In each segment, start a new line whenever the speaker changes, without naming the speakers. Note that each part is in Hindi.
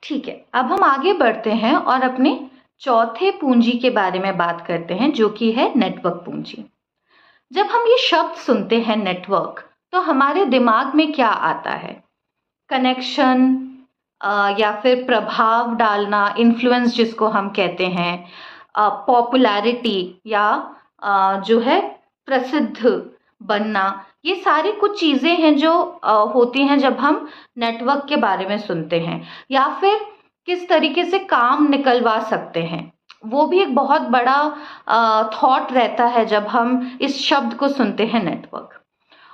ठीक है, अब हम आगे बढ़ते हैं और अपने चौथे पूंजी के बारे में बात करते हैं, जो कि है नेटवर्क पूंजी। जब हम ये शब्द सुनते हैं नेटवर्क, तो हमारे दिमाग में क्या आता है? कनेक्शन, या फिर प्रभाव डालना, इन्फ्लुएंस जिसको हम कहते हैं, पॉपुलैरिटी, या जो है प्रसिद्ध बनना। ये सारी कुछ चीज़ें हैं जो होती हैं जब हम नेटवर्क के बारे में सुनते हैं। या फिर किस तरीके से काम निकलवा सकते हैं, वो भी एक बहुत बड़ा थॉट रहता है जब हम इस शब्द को सुनते हैं नेटवर्क।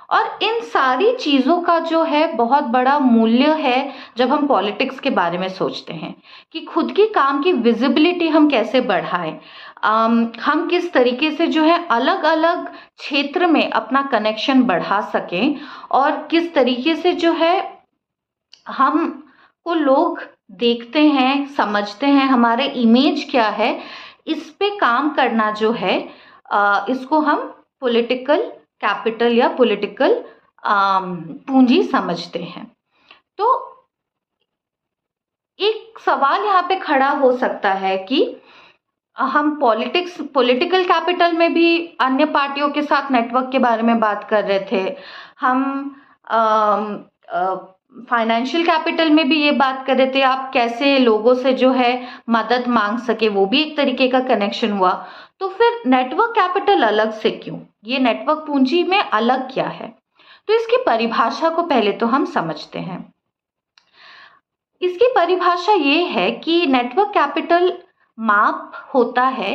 और इन सारी चीज़ों का जो है बहुत बड़ा मूल्य है जब हम पॉलिटिक्स के बारे में सोचते हैं कि खुद की काम की विजिबिलिटी हम कैसे बढ़ाएं, हम किस तरीके से जो है अलग अलग क्षेत्र में अपना कनेक्शन बढ़ा सकें, और किस तरीके से जो है हम को लोग देखते हैं, समझते हैं, हमारे इमेज क्या है, इस पे काम करना जो है, इसको हम पॉलिटिकल कैपिटल या पॉलिटिकल पूंजी समझते हैं। तो एक सवाल यहाँ पे खड़ा हो सकता है कि हम पॉलिटिकल कैपिटल में भी अन्य पार्टियों के साथ नेटवर्क के बारे में बात कर रहे थे, हम फाइनेंशियल कैपिटल में भी ये बात कर रहे थे, आप कैसे लोगों से जो है मदद मांग सके, वो भी एक तरीके का कनेक्शन हुआ। तो फिर नेटवर्क कैपिटल अलग से क्यों? ये नेटवर्क पूंजी में अलग क्या है? तो इसकी परिभाषा को पहले तो हम समझते हैं। इसकी परिभाषा ये है कि नेटवर्क कैपिटल माप होता है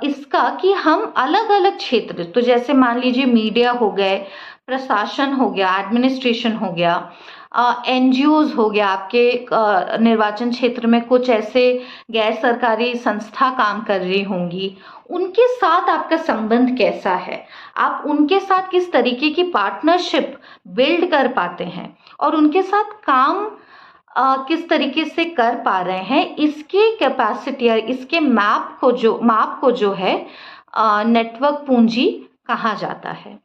इसका कि हम अलग अलग क्षेत्र, तो जैसे मान लीजिए मीडिया हो गए, प्रशासन हो गया, एडमिनिस्ट्रेशन हो गया, एनजीओज हो गया, आपके निर्वाचन क्षेत्र में कुछ ऐसे गैर सरकारी संस्था काम कर रही होंगी, उनके साथ आपका संबंध कैसा है, आप उनके साथ किस तरीके की पार्टनरशिप बिल्ड कर पाते हैं और उनके साथ काम किस तरीके से कर पा रहे हैं, इसकी कैपेसिटी या इसके माप को जो है नेटवर्क पूंजी कहा जाता है।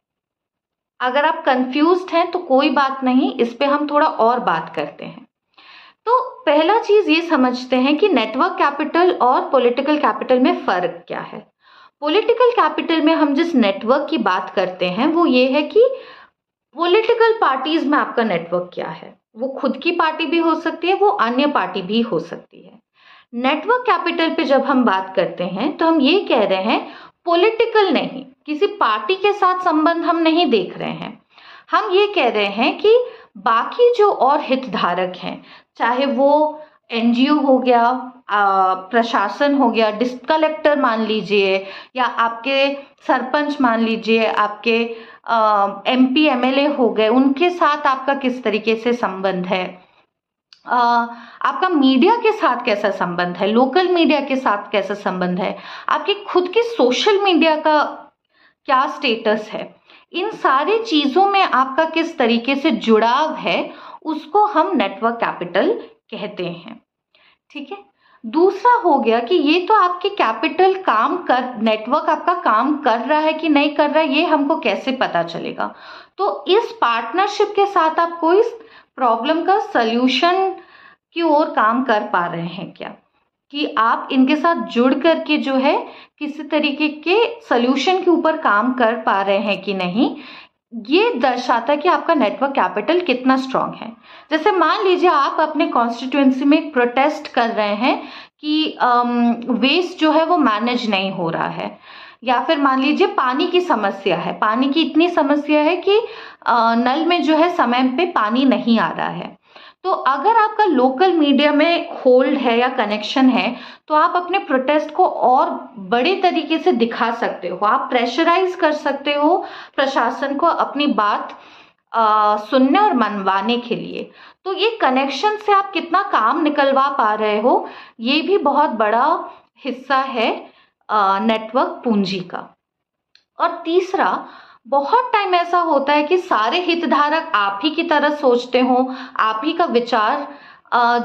अगर आप कंफ्यूज्ड हैं तो कोई बात नहीं, इस पे हम थोड़ा और बात करते हैं। तो पहला चीज ये समझते हैं कि नेटवर्क कैपिटल और पॉलिटिकल कैपिटल में फर्क क्या है। पॉलिटिकल कैपिटल में हम जिस नेटवर्क की बात करते हैं वो ये है कि पॉलिटिकल पार्टीज में आपका नेटवर्क क्या है। वो खुद की पार्टी भी हो सकती है, वो अन्य पार्टी भी हो सकती है। नेटवर्क कैपिटल पे जब हम बात करते हैं तो हम ये कह रहे हैं पॉलिटिकल नहीं, किसी पार्टी के साथ संबंध हम नहीं देख रहे हैं। हम ये कह रहे हैं कि बाकी जो और हितधारक हैं, चाहे वो एनजीओ हो गया, प्रशासन हो गया, डिस्ट्रिक्ट कलेक्टर मान लीजिए, या आपके सरपंच मान लीजिए, आपके एमपी एमएलए हो गए, उनके साथ आपका किस तरीके से संबंध है, आपका मीडिया के साथ कैसा संबंध है, लोकल मीडिया के साथ कैसा संबंध है, आपकी खुद की सोशल मीडिया का क्या स्टेटस है, इन सारी चीजों में आपका किस तरीके से जुड़ाव है, उसको हम नेटवर्क कैपिटल कहते हैं। ठीक है। दूसरा हो गया कि ये तो आपके कैपिटल नेटवर्क आपका काम कर रहा है कि नहीं कर रहा है, ये हमको कैसे पता चलेगा। तो इस पार्टनरशिप के साथ आप कोई प्रॉब्लम का सल्यूशन की ओर काम कर पा रहे हैं क्या, कि आप इनके साथ जुड़ करके जो है किसी तरीके के सल्यूशन के ऊपर काम कर पा रहे हैं कि नहीं, ये दर्शाता है कि आपका नेटवर्क कैपिटल कितना स्ट्रांग है। जैसे मान लीजिए आप अपने कॉन्स्टिट्यूएंसी में प्रोटेस्ट कर रहे हैं कि वेस्ट जो है वो मैनेज नहीं हो रहा है, या फिर मान लीजिए पानी की समस्या है, पानी की इतनी समस्या है कि नल में जो है समय पे पानी नहीं आ रहा है। तो अगर आपका लोकल मीडिया में होल्ड है या कनेक्शन है तो आप अपने प्रोटेस्ट को और बड़े तरीके से दिखा सकते हो, आप प्रेशराइज कर सकते हो प्रशासन को अपनी बात सुनने और मनवाने के लिए। तो ये कनेक्शन से आप कितना काम निकलवा पा रहे हो, ये भी बहुत बड़ा हिस्सा है नेटवर्क पूंजी का। और तीसरा, बहुत टाइम ऐसा होता है कि सारे हितधारक आप ही की तरह सोचते हो, आप ही का विचार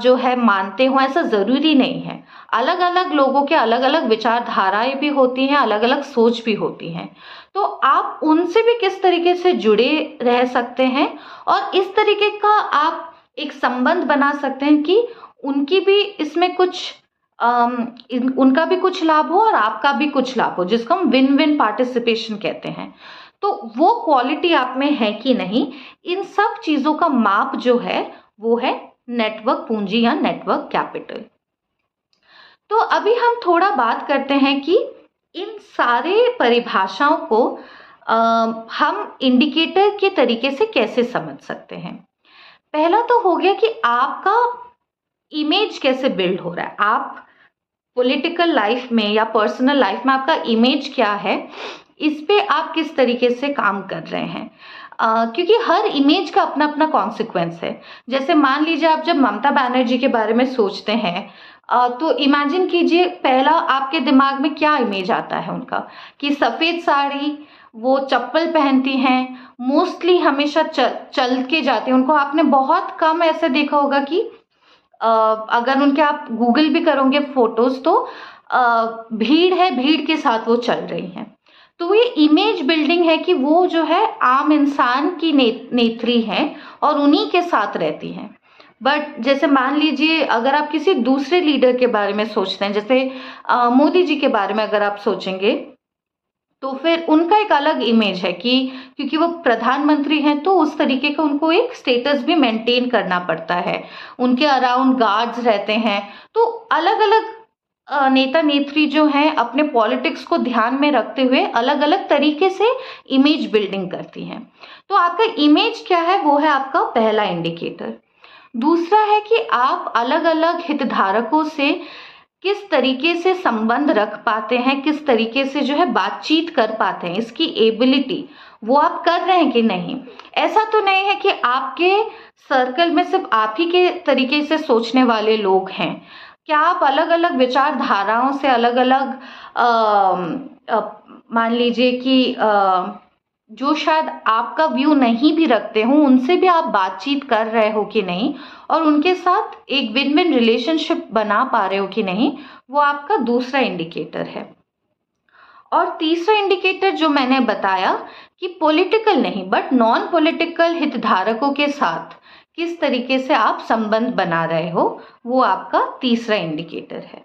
जो है मानते हो, ऐसा जरूरी नहीं है। अलग अलग लोगों के अलग अलग विचारधाराएं भी होती हैं, अलग अलग सोच भी होती हैं। तो आप उनसे भी किस तरीके से जुड़े रह सकते हैं और इस तरीके का आप एक संबंध बना सकते हैं कि उनकी भी इसमें कुछ उनका भी कुछ लाभ हो और आपका भी कुछ लाभ हो, जिसको हम विन विन पार्टिसिपेशन कहते हैं। तो वो क्वालिटी आप में है कि नहीं, इन सब चीजों का माप जो है वो है नेटवर्क पूंजी या नेटवर्क कैपिटल। तो अभी हम थोड़ा बात करते हैं कि इन सारे परिभाषाओं को हम इंडिकेटर के तरीके से कैसे समझ सकते हैं। पहला तो हो गया कि आपका इमेज कैसे बिल्ड हो रहा है, आप पॉलिटिकल लाइफ में या पर्सनल लाइफ में आपका इमेज क्या है, इस पे आप किस तरीके से काम कर रहे हैं। क्योंकि हर इमेज का अपना अपना कॉन्सिक्वेंस है। जैसे मान लीजिए आप जब ममता बनर्जी के बारे में सोचते हैं तो इमेजिन कीजिए पहला आपके दिमाग में क्या इमेज आता है उनका, कि सफ़ेद साड़ी, वो चप्पल पहनती हैं, मोस्टली हमेशा चल के जाती हैं। उनको आपने बहुत कम ऐसे देखा होगा कि अगर उनके आप गूगल भी करोगे फोटोज तो भीड़ है, भीड़ के साथ वो चल रही हैं। तो ये इमेज बिल्डिंग है कि वो जो है आम इंसान की नेत्री हैं और उन्हीं के साथ रहती हैं। बट जैसे मान लीजिए अगर आप किसी दूसरे लीडर के बारे में सोचते हैं, जैसे मोदी जी के बारे में अगर आप सोचेंगे, तो फिर उनका एक अलग इमेज है कि क्योंकि वो प्रधानमंत्री हैं तो उस तरीके का उनको एक स्टेटस भी मेंटेन करना पड़ता है, उनके अराउंड गार्ड्स रहते हैं। तो अलग अलग नेता नेत्री जो हैं अपने पॉलिटिक्स को ध्यान में रखते हुए अलग अलग तरीके से इमेज बिल्डिंग करती हैं। तो आपका इमेज क्या है, वो है आपका पहला इंडिकेटर। दूसरा है कि आप अलग अलग हितधारकों से किस तरीके से संबंध रख पाते हैं, किस तरीके से जो है बातचीत कर पाते हैं, इसकी एबिलिटी वो आप कर रहे हैं कि नहीं। ऐसा तो नहीं है कि आपके सर्कल में सिर्फ आप ही के तरीके से सोचने वाले लोग हैं। क्या आप अलग अलग विचारधाराओं से अलग अलग मान लीजिए कि जो शायद आपका व्यू नहीं भी रखते हो, उनसे भी आप बातचीत कर रहे हो कि नहीं, और उनके साथ एक विन विन रिलेशनशिप बना पा रहे हो कि नहीं, वो आपका दूसरा इंडिकेटर है। और तीसरा इंडिकेटर जो मैंने बताया कि पॉलिटिकल नहीं बट नॉन पॉलिटिकल हितधारकों के साथ किस तरीके से आप संबंध बना रहे हो, वो आपका तीसरा इंडिकेटर है।